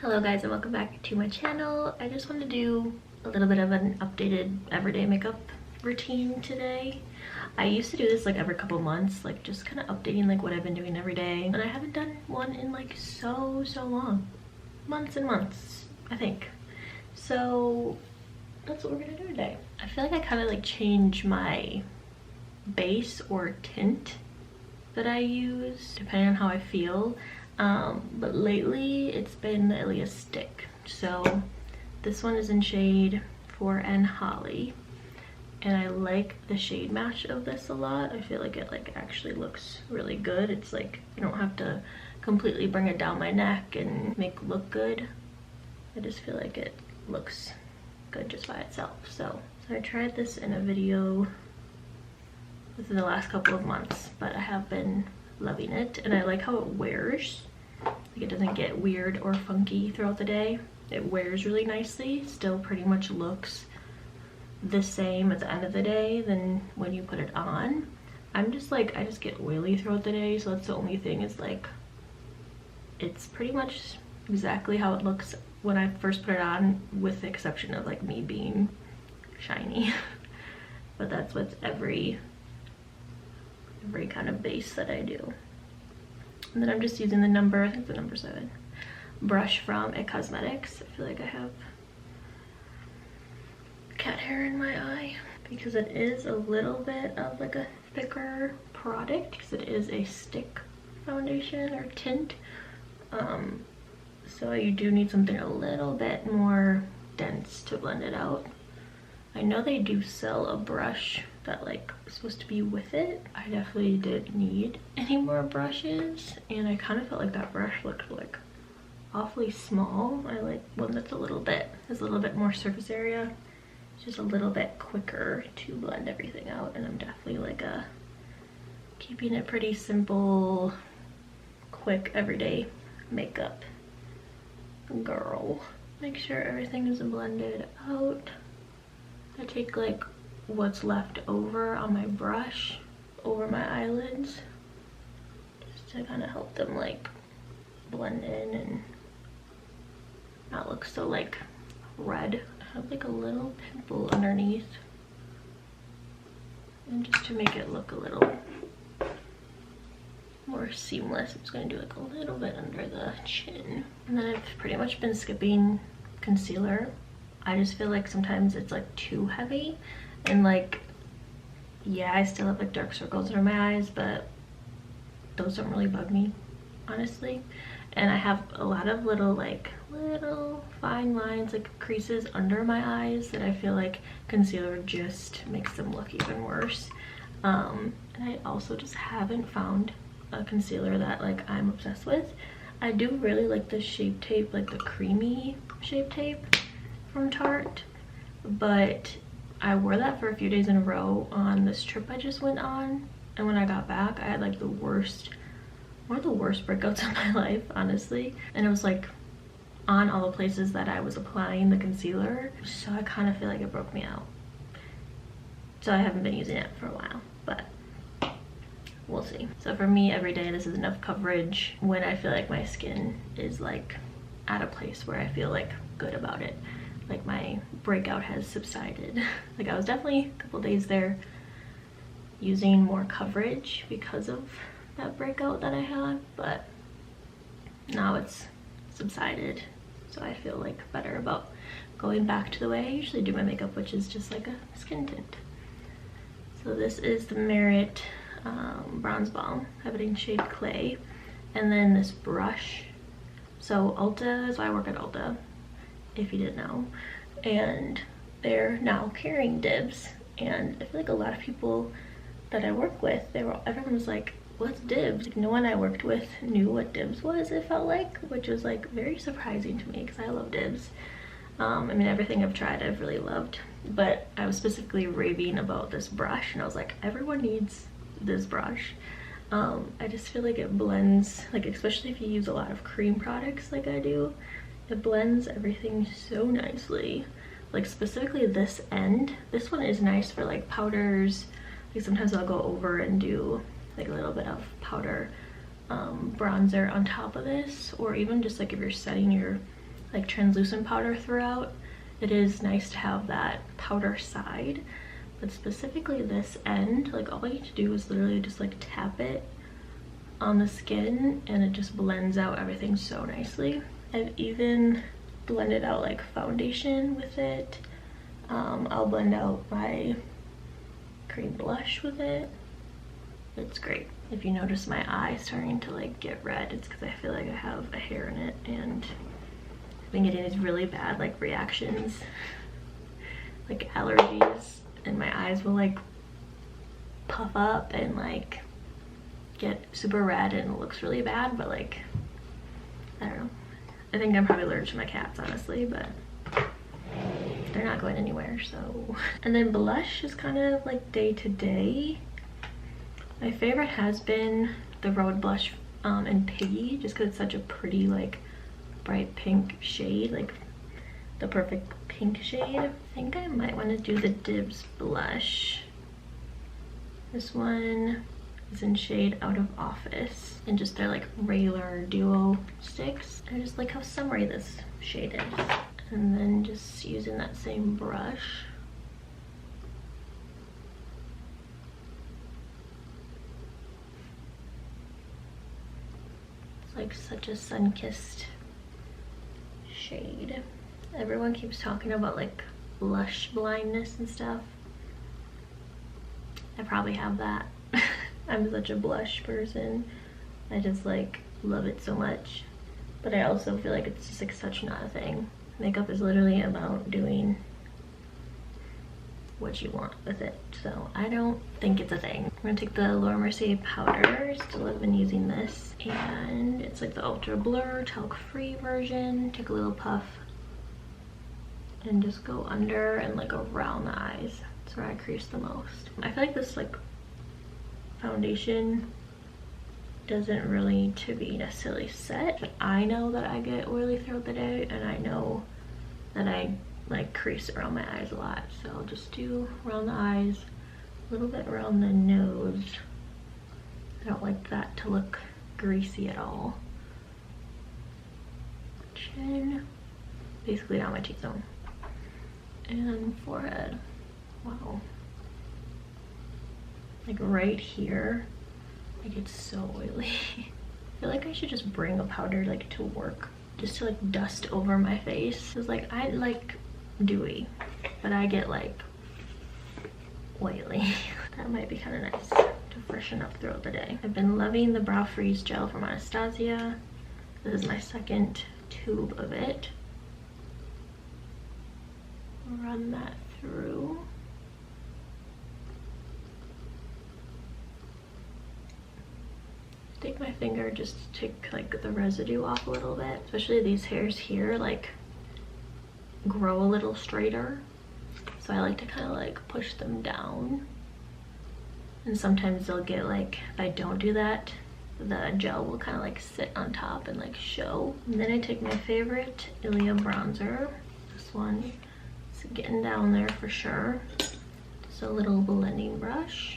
Hello guys and welcome back to my channel. I just want to do a little bit of an updated everyday makeup routine today. I used to do this like every couple months, like just kind of updating like what I've been doing every day, and I haven't done one in like so long. Months and months, I think. So that's what we're gonna do today. I feel like I kind of like change my base or tint that I use depending on how I feel. But lately it's been the Ilias stick. So this one is in shade 4N Holly, and I like the shade match of this a lot. I feel like it like actually looks really good. It's like you don't have to completely bring it down my neck and make it look good. I just feel like it looks good just by itself. So I tried this in a video within the last couple of months, but I have been loving it, and I like how it wears. Like it doesn't get weird or funky throughout the day. It wears really nicely, still pretty much looks the same at the end of the day than when you put it on. I'm just like, I just get oily throughout the day, so that's the only thing, is like it's pretty much exactly how it looks when I first put it on, with the exception of like me being shiny. But that's with every kind of base that I do. And then I'm just using the number, I think the number 7 brush from It Cosmetics. I feel like I have cat hair in my eye because it is a little bit of like a thicker product, because it is a stick foundation or tint. So you do need something a little bit more dense to blend it out. I know they do sell a brush that like is supposed to be with it. I definitely did need any more brushes, and I kind of felt like that brush looked like awfully small. I like one that's has a little bit more surface area. It's just a little bit quicker to blend everything out, and I'm definitely like keeping it pretty simple, quick, everyday makeup girl. Make sure everything is blended out. I take like what's left over on my brush over my eyelids just to kind of help them like blend in and not look so like red. I have like a little pimple underneath, and just to make it look a little more seamless, I'm just going to do like a little bit under the chin. And then I've pretty much been skipping concealer. I just feel like sometimes it's like too heavy, and like, yeah, I still have like dark circles under my eyes, but those don't really bug me, honestly. And I have a lot of little fine lines, like creases under my eyes, that I feel like concealer just makes them look even worse. And I also just haven't found a concealer that like I'm obsessed with. I do really like the Shape Tape, like the creamy Shape Tape from Tarte, but I wore that for a few days in a row on this trip I just went on, and when I got back I had like one of the worst breakouts of my life, honestly. And it was like on all the places that I was applying the concealer, so I kind of feel like it broke me out. So I haven't been using it for a while, but we'll see. So for me, every day this is enough coverage when I feel like my skin is like at a place where I feel like good about it. Like my breakout has subsided. Like I was definitely a couple days there using more coverage because of that breakout that I had, but now it's subsided, so I feel like better about going back to the way I usually do my makeup, which is just like a skin tint. So this is the Merit Bronze Balm. I have it in shade Clay, and then this brush. So Ulta, so I work at Ulta, if you didn't know, and they're now carrying Dibs, and I feel like a lot of people that I work with, everyone was like, what's Dibs? Like, no one I worked with knew what Dibs was, it felt like, which was like very surprising to me because I love Dibs. I mean, everything I've tried I've really loved, but I was specifically raving about this brush, and I was like, everyone needs this brush. I just feel like it blends, like especially if you use a lot of cream products like I do, it blends everything so nicely. Like specifically this end, this one is nice for like powders. Like sometimes I'll go over and do like a little bit of powder bronzer on top of this, or even just like if you're setting your like translucent powder throughout, it is nice to have that powder side. But specifically this end, like all you need to do is literally just like tap it on the skin and it just blends out everything so nicely. I've even blended out like foundation with it. I'll blend out my cream blush with it. It's great. If you notice my eye starting to like get red, it's because I feel like I have a hair in it and I've been getting these really bad like reactions, like allergies, and my eyes will like puff up and like get super red and it looks really bad. But like, I don't know, I think I'm probably allergic to my cats, honestly, but they're not going anywhere. So, and then blush is kind of like day to day. My favorite has been the Road Blush in Piggy, just because it's such a pretty like bright pink shade, like the perfect pink shade. I think I might want to do the Dibs blush. This one is in shade Out of Office, and just their like regular duo sticks. I just like how summery this shade is. And then just using that same brush, it's like such a sun-kissed shade. Everyone keeps talking about like blush blindness and stuff. I probably have that. I'm such a blush person. I just like love it so much. But I also feel like it's just like such not a thing. Makeup is literally about doing what you want with it. So I don't think it's a thing. I'm gonna take the Laura Mercier powder. Still have been using this. And it's like the Ultra Blur talc free version. Take a little puff and just go under and like around the eyes. That's where I crease the most. I feel like this like foundation doesn't really need to be necessarily set, but I know that I get oily throughout the day and I know that I like crease around my eyes a lot. So I'll just do around the eyes, a little bit around the nose. I don't like that to look greasy at all. Chin, basically down my cheek zone. And forehead. Wow. Like right here, like it's so oily. I feel like I should just bring a powder like to work, just to like dust over my face. Cause like I like dewy, but I get like oily. That might be kind of nice to freshen up throughout the day. I've been loving the Brow Freeze gel from Anastasia. This is my second tube of it. Run that through. Take my finger just to take like the residue off a little bit. Especially these hairs here like grow a little straighter. So I like to kind of like push them down. And sometimes they'll get like, if I don't do that, the gel will kind of like sit on top and like show. And then I take my favorite Ilia bronzer. This one is getting down there for sure. Just a little blending brush.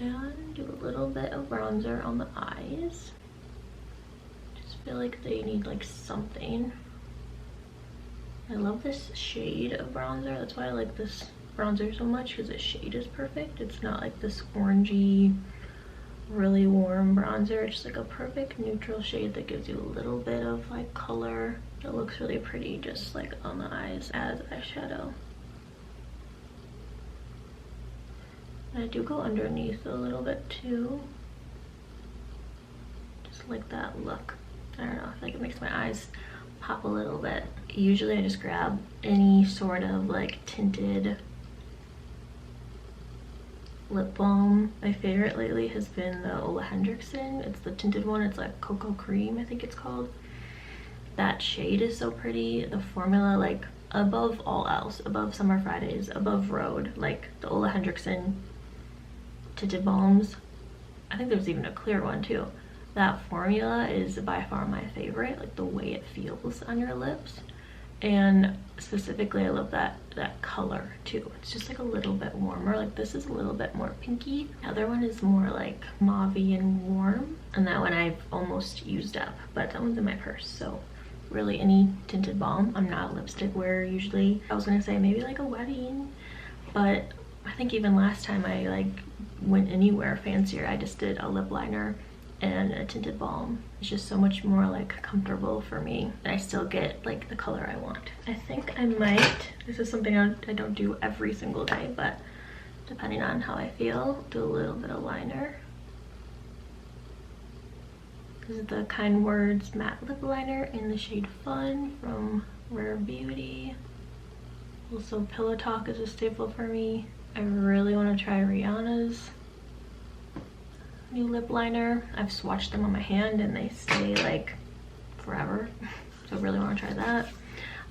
And do a little bit of bronzer on the eyes. Just feel like they need like something. I love this shade of bronzer. That's why I like this bronzer so much, because the shade is perfect. It's not like this orangey, really warm bronzer. It's just like a perfect neutral shade that gives you a little bit of like color. It looks really pretty just like on the eyes as eyeshadow. And I do go underneath a little bit too. Just like that look. I don't know, I feel like it makes my eyes pop a little bit. Usually I just grab any sort of like tinted lip balm. My favorite lately has been the Ole Henriksen. It's the tinted one. It's like Cocoa Cream, I think it's called. That shade is so pretty. The formula, like above all else, above Summer Fridays, above Road, like the Ole Henriksen tinted balms. I think there's even a clear one too. That formula is by far my favorite, like the way it feels on your lips. And specifically I love that color too. It's just like a little bit warmer. Like this is a little bit more pinky. The other one is more like mauve-y and warm. And that one I've almost used up, but that one's in my purse, so really any tinted balm. I'm not a lipstick wearer usually. I was gonna say maybe like a wedding, but I think even last time I like went anywhere fancier, I just did a lip liner and a tinted balm. It's just so much more like comfortable for me, and I still get like the color I want. I think I might, this is something I don't do every single day, but depending on how I feel, do a little bit of liner. This is the Kind Words matte lip liner in the shade Fun from Rare Beauty. Also, Pillow Talk is a staple for me. I really want to try Rihanna's new lip liner. I've swatched them on my hand and they stay like forever, so I really want to try that.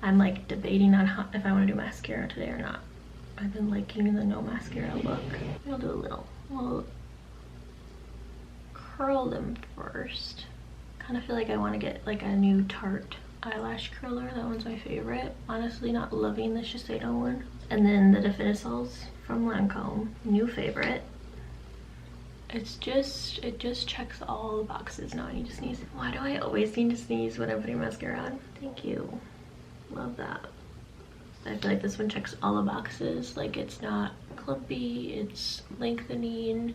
I'm like debating on if I want to do mascara today or not. I've been liking the no mascara look. I'll do a little. We'll curl them first. Kind of feel like I want to get like a new Tarte eyelash curler. That one's my favorite. Honestly, not loving the Shiseido one. And then the Definisols from Lancome, new favorite. It just checks all the boxes. Now I need to sneeze. Why do I always need to sneeze when I'm putting mascara on? Thank you. Love that. I feel like this one checks all the boxes. Like, it's not clumpy, it's lengthening,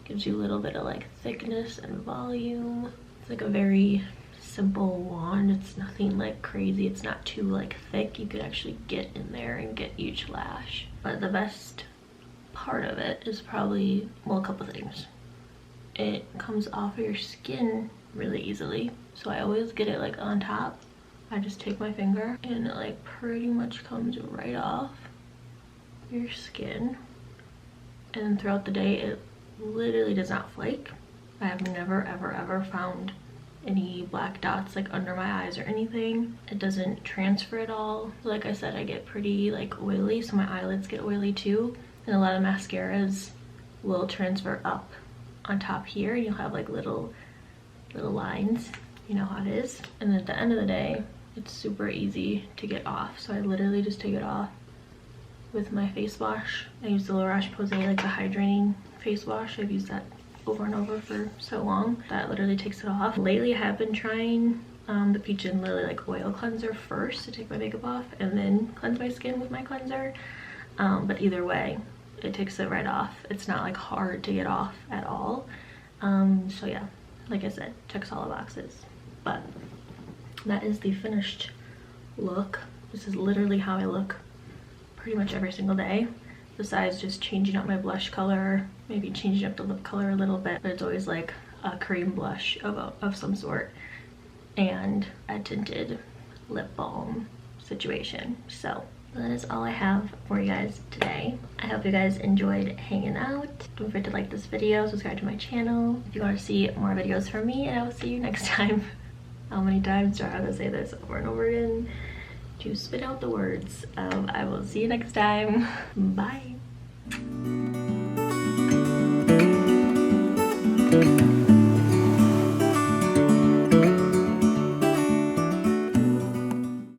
gives you a little bit of like thickness and volume. It's like a very simple wand. It's nothing like crazy. It's not too like thick. You could actually get in there and get each lash. But the best part of it is probably, well, a couple things. It comes off of your skin really easily. So I always get it like on top. I just take my finger and it like pretty much comes right off your skin. And throughout the day, it literally does not flake. I have never ever found any black dots like under my eyes or anything. It doesn't transfer at all. Like I said, I get pretty like oily, so my eyelids get oily too. And a lot of mascaras will transfer up on top here, and you'll have like little lines. You know how it is. And then at the end of the day, it's super easy to get off. So I literally just take it off with my face wash. I use the La Roche-Posay, like the hydrating face wash. I've used that over and over for so long. That literally takes it off. Lately I have been trying the Peach and Lily like oil cleanser first to take my makeup off and then cleanse my skin with my cleanser. But either way, it takes it right off. It's not like hard to get off at all. So yeah, like I said, checks all the boxes. But that is the finished look. This is literally how I look pretty much every single day, besides just changing up my blush color, maybe changing up the lip color a little bit, but it's always like a cream blush of some sort and a tinted lip balm situation. So that is all I have for you guys today. I hope you guys enjoyed hanging out. Don't forget to like this video, subscribe to my channel if you want to see more videos from me, and I will see you next time. How many times do I have to say this over and over again to spit out the words of I will see you next time. Bye.